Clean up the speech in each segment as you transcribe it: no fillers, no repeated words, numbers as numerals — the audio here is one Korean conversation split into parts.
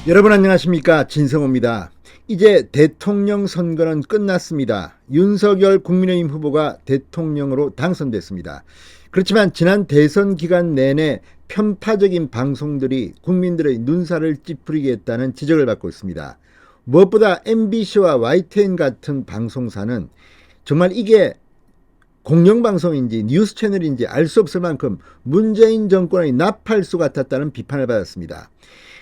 여러분 안녕하십니까, 진성호입니다. 이제 대통령 선거는 끝났습니다. 윤석열 국민의힘 후보가 대통령으로 당선됐습니다. 그렇지만 지난 대선 기간 내내 편파적인 방송들이 국민들의 눈살을 찌푸리게 했다는 지적을 받고 있습니다. 무엇보다 MBC와 YTN 같은 방송사는 정말 이게 공영방송인지 뉴스 채널인지 알 수 없을 만큼 문재인 정권의 나팔수 같았다는 비판을 받았습니다.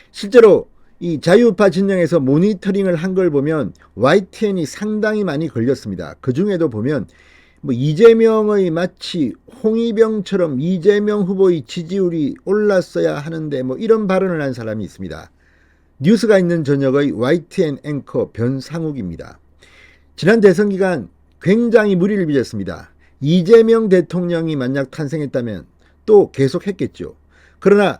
실제로 이 자유우파 진영에서 모니터링을 한 걸 보면 YTN이 상당히 많이 걸렸습니다. 그 중에도 보면 이재명의 마치 홍위병처럼 이재명 후보의 지지율이 올랐어야 하는데 이런 발언을 한 사람이 있습니다. 뉴스가 있는 저녁의 YTN 앵커 변상욱입니다. 지난 대선 기간 굉장히 무리를 빚었습니다. 이재명 대통령이 만약 탄생했다면 또 계속했겠죠. 그러나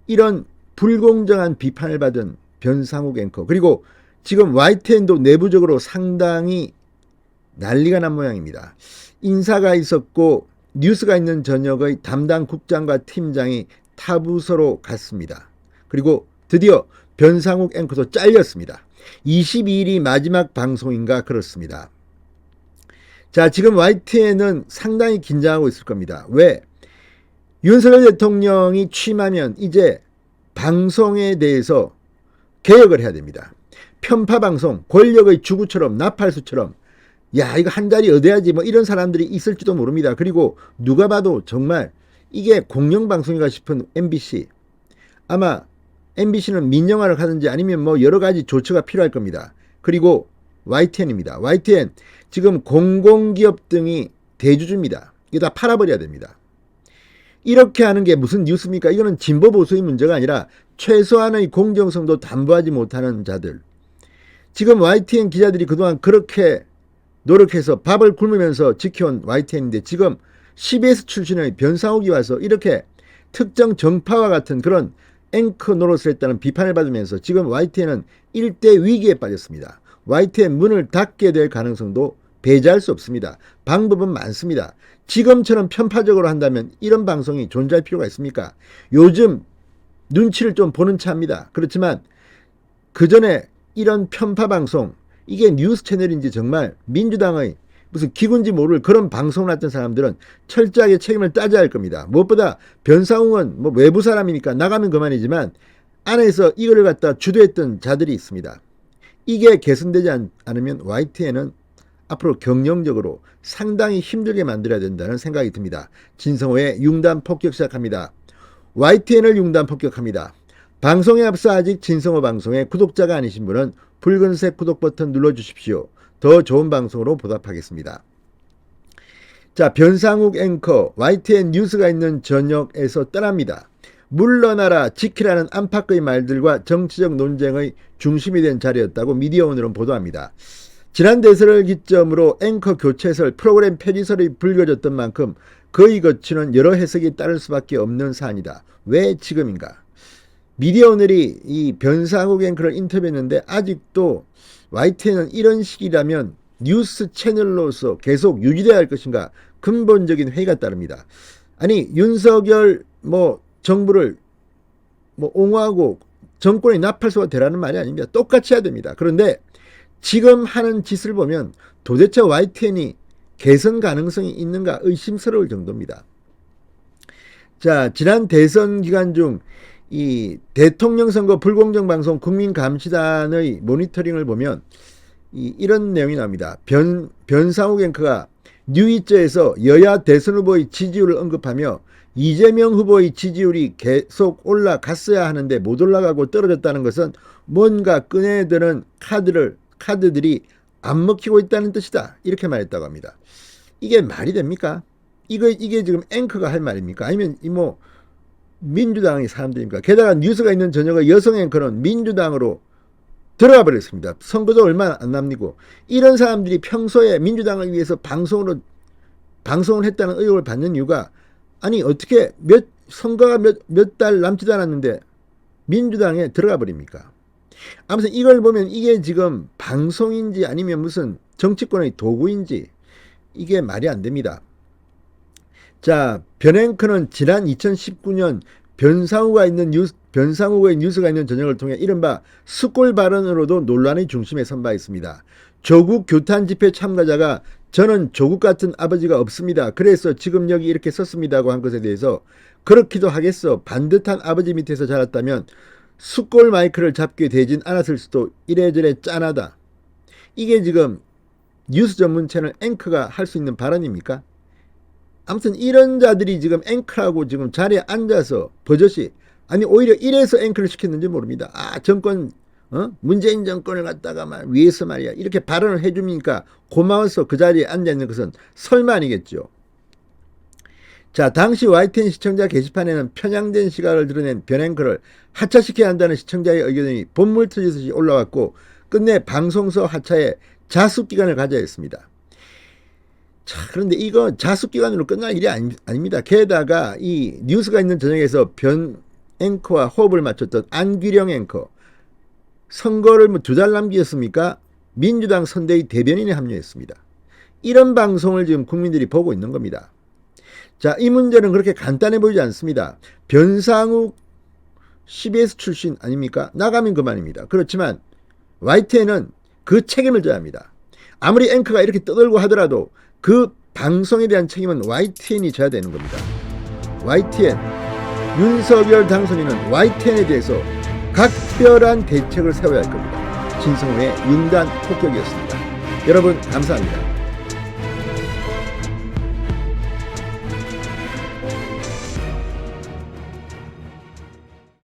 이런 불공정한 비판을 받은 변상욱 앵커, 그리고 지금 YTN도 내부적으로 상당히 난리가 난 모양입니다. 인사가 있었고 뉴스가 있는 저녁의 담당 국장과 팀장이 타부서로 갔습니다. 그리고 드디어 변상욱 앵커도 잘렸습니다. 22일이 마지막 방송인가 그렇습니다. 자, 지금 YTN은 상당히 긴장하고 있을 겁니다. 왜? 윤석열 대통령이 취임하면 이제 방송에 대해서 개혁을 해야 됩니다. 편파방송, 권력의 주구처럼 나팔수처럼 야 이거 한 자리 얻어야지 이런 사람들이 있을지도 모릅니다. 그리고 누가 봐도 정말 이게 공영방송인가 싶은 MBC, 아마 MBC는 민영화를 하든지 아니면 여러 가지 조처가 필요할 겁니다. 그리고 YTN입니다. YTN 지금 공공기업 등이 대주주입니다. 이거 다 팔아버려야 됩니다. 이렇게 하는 게 무슨 뉴스입니까? 이거는 진보 보수의 문제가 아니라 최소한의 공정성도 담보하지 못하는 자들. 지금 YTN 기자들이 그동안 그렇게 노력해서 밥을 굶으면서 지켜온 YTN인데 지금 CBS 출신의 변상욱이 와서 이렇게 특정 정파와 같은 그런 앵커 노릇을 했다는 비판을 받으면서 지금 YTN은 일대 위기에 빠졌습니다. YTN 문을 닫게 될 가능성도 배제할 수 없습니다. 방법은 많습니다. 지금처럼 편파적으로 한다면 이런 방송이 존재할 필요가 있습니까? 요즘 눈치를 좀 보는 차입니다. 그렇지만 그 전에 이런 편파 방송, 이게 뉴스 채널인지 정말 민주당의 무슨 기군지 모를 그런 방송을 했던 사람들은 철저하게 책임을 따져야 할 겁니다. 무엇보다 변상욱은 외부 사람이니까 나가면 그만이지만 안에서 이거를 갖다 주도했던 자들이 있습니다. 이게 개선되지 않으면 YTN은 앞으로 경영적으로 상당히 힘들게 만들어야 된다는 생각이 듭니다. 진성호의 융단 폭격 시작합니다. YTN을 융단 폭격합니다. 방송에 앞서 아직 진성호 방송의 구독자가 아니신 분은 붉은색 구독 버튼 눌러주십시오. 더 좋은 방송으로 보답하겠습니다. 자, 변상욱 앵커 YTN 뉴스가 있는 저녁에서 떠납니다. 물러나라 지키라는 안팎의 말들과 정치적 논쟁의 중심이 된 자리였다고 미디어오늘은 보도합니다. 지난 대선을 기점으로 앵커 교체설, 프로그램 폐지설이 불거졌던 만큼 그의 거치는 여러 해석이 따를 수밖에 없는 사안이다. 왜 지금인가? 미디어오늘이 이 변상욱 앵커를 인터뷰했는데 아직도 YTN은 이런 식이라면 뉴스 채널로서 계속 유지돼야 할 것인가? 근본적인 회의가 따릅니다. 아니 윤석열 정부를 옹호하고 정권의 나팔수가 되라는 말이 아닙니다. 똑같이 해야 됩니다. 그런데 지금 하는 짓을 보면 도대체 YTN이 개선 가능성이 있는가 의심스러울 정도입니다. 자, 지난 대선 기간 중 이 대통령 선거 불공정 방송 국민감시단의 모니터링을 보면 이런 내용이 나옵니다. 변상욱 앵커가 뉴이저에서 여야 대선 후보의 지지율을 언급하며 이재명 후보의 지지율이 계속 올라갔어야 하는데 못 올라가고 떨어졌다는 것은 뭔가 꺼내드는 카드들이 안 먹히고 있다는 뜻이다. 이렇게 말했다고 합니다. 이게 말이 됩니까? 이게 지금 앵커가 할 말입니까? 아니면 민주당의 사람들입니까? 게다가 뉴스가 있는 저녁의 여성 앵커는 민주당으로 들어가 버렸습니다. 선거도 얼마 안 남기고 이런 사람들이 평소에 민주당을 위해서 방송을 했다는 의혹을 받는 이유가 아니 어떻게 선거가 몇 달 남지도 않았는데 민주당에 들어가 버립니까? 아무튼 이걸 보면 이게 지금 방송인지 아니면 무슨 정치권의 도구인지 이게 말이 안 됩니다. 자, 변 앵커는 지난 2019년 변상욱이 있는 변상욱의 뉴스가 있는 저녁을 통해 이른바 숫골 발언으로도 논란의 중심에 선 바 있습니다. 조국 규탄 집회 참가자가 저는 조국 같은 아버지가 없습니다. 그래서 지금 여기 이렇게 섰습니다고 한 것에 대해서 그렇기도 하겠어. 반듯한 아버지 밑에서 자랐다면 숫골 마이크를 잡게 되진 않았을 수도 이래저래 짠하다. 이게 지금 뉴스 전문 채널 앵커가 할 수 있는 발언입니까? 아무튼 이런 자들이 지금 앵커라고 지금 자리에 앉아서 버젓이 아니 오히려 이래서 앵커를 시켰는지 모릅니다. 정권 문재인 정권을 갖다가 위해서 말이야 이렇게 발언을 해주니까 고마워서 그 자리에 앉아있는 것은 설마 아니겠죠. 자, 당시 YTN 시청자 게시판에는 편향된 시각을 드러낸 변앵커를 하차시켜야 한다는 시청자의 의견이 본물 터지듯이 올라왔고 끝내 방송서 하차에 자숙기간을 가져야 했습니다. 자, 그런데 이거 자숙기간으로 끝날 일이 아닙니다. 게다가 이 뉴스가 있는 저녁에서 변 앵커와 호흡을 맞췄던 안규령 앵커 선거를 2달 남기었습니까? 민주당 선대위 대변인에 합류했습니다. 이런 방송을 지금 국민들이 보고 있는 겁니다. 자, 이 문제는 그렇게 간단해 보이지 않습니다. 변상욱 CBS 출신 아닙니까? 나가면 그만입니다. 그렇지만 YTN은 그 책임을 져야 합니다. 아무리 앵커가 이렇게 떠들고 하더라도 그 방송에 대한 책임은 YTN이 져야 되는 겁니다. YTN, 윤석열 당선인은 YTN에 대해서 각별한 대책을 세워야 할 겁니다. 진성호의 융단 폭격이었습니다. 여러분 감사합니다.